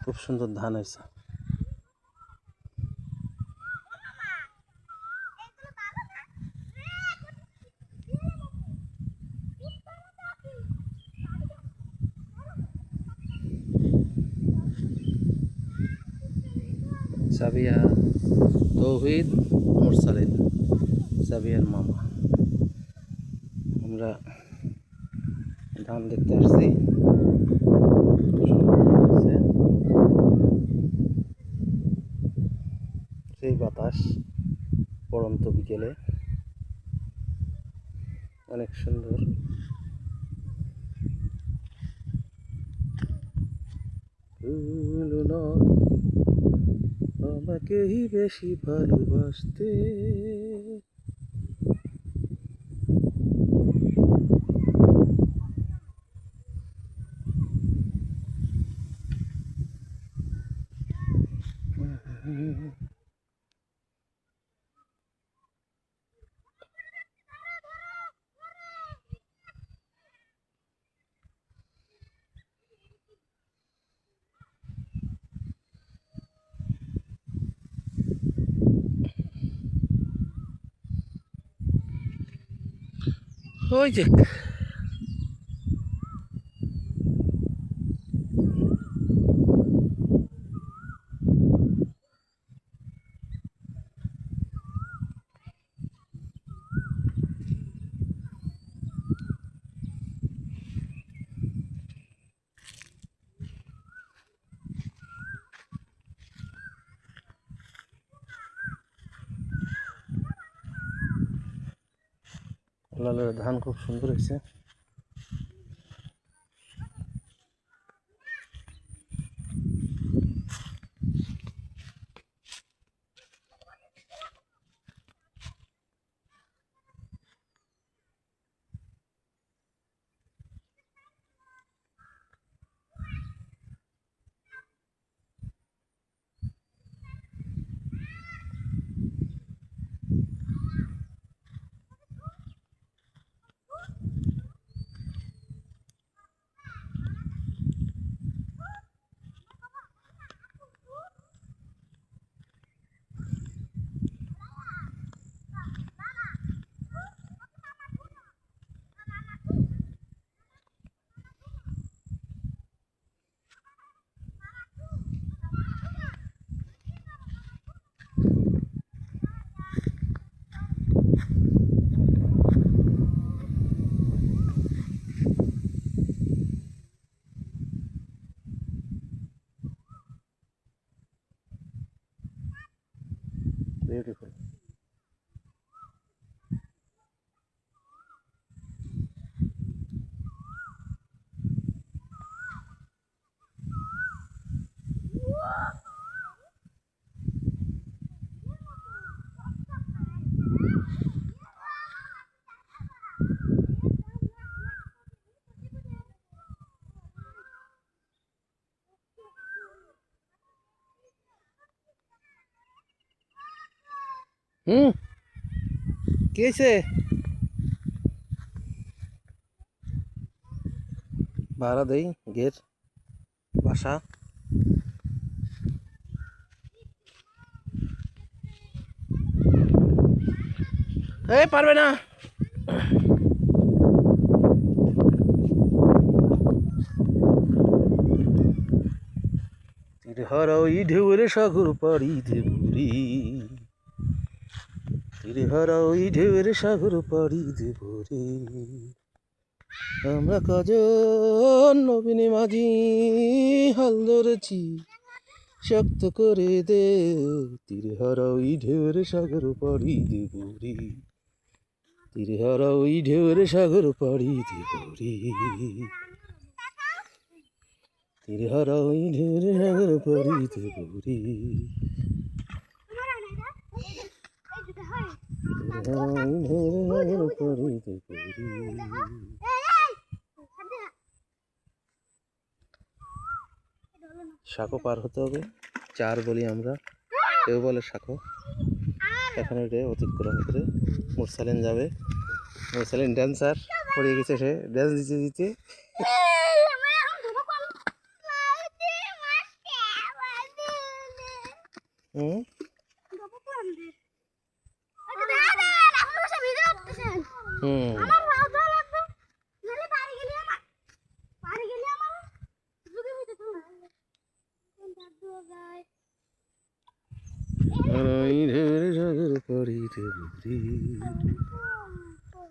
খুব সুন্দর ধান হয়েছে। সাবিয়া, তৌহিদ, মুরসালিন, সাবিয়ার মামা। আমরা ধান দেখতে আসছি। সেই বাতাস পড়ন্ত বিকেলে অনেক সুন্দর। আমাকেই বেশি ভালোবাসতে। ওই যে লালের ধান খুব সুন্দর হয়েছে। বিউটিফুল। কি হয়েছে? ভাড়া দেই গের বাসা। এই পারবে না। তীরহারা ওই ঢেউরে সাগর পাড়ি দেবুরি, তীরহারা ওই ঢেউরে সাগর পাড়ি দেবুরি। আমরা কজন নবীন মাঝি হাল ধরেছি, শক্ত করে দে। তীরহারা ওই ঢেউরে সাগর পাড়ি দেবুরি, তীরহারা ওই ঢেউরে সাগর পাড়ি দেবুরি, তীরহারা ওই ঢেউরে সাগর পাড়ি দেবুরি, তীরহারা ওই ঢেউরে সাগর পাড়ি দেবুরি। শাখো পার হতে হবে, চার বলি আমরা, কেউ বলে শাখো। এখন এটা অতিক্রম করে মুরসালিন যাবে। মুরসালিন ড্যান্সার পড়ে গেছে, সে ড্যান্স দিতে দিতে। হুম হুম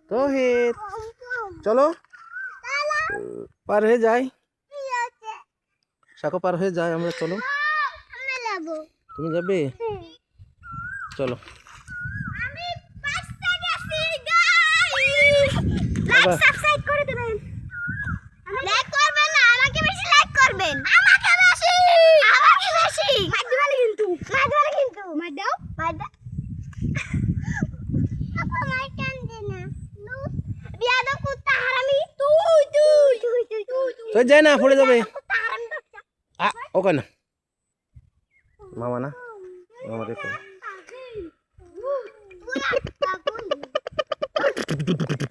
তৌহিদ চলো পার হয়ে যাই সাঁকো পার হয়ে যাই আমরা চলো তুমি যাবে চলো বাবা সাবস্ক্রাইব করে দেবেন লাইক করবেন না আমাকে বেশি লাইক করবেন আমাকে বেশি মার দিবালে কিন্তু মার দাও আপা মার কান দে না বিয়াদব কুত্তা হারামি তুই তো যাই না পড়ে যাবে কুত্তা হারামি বাচ্চা ওকে না মামা না মামা দেখো তুই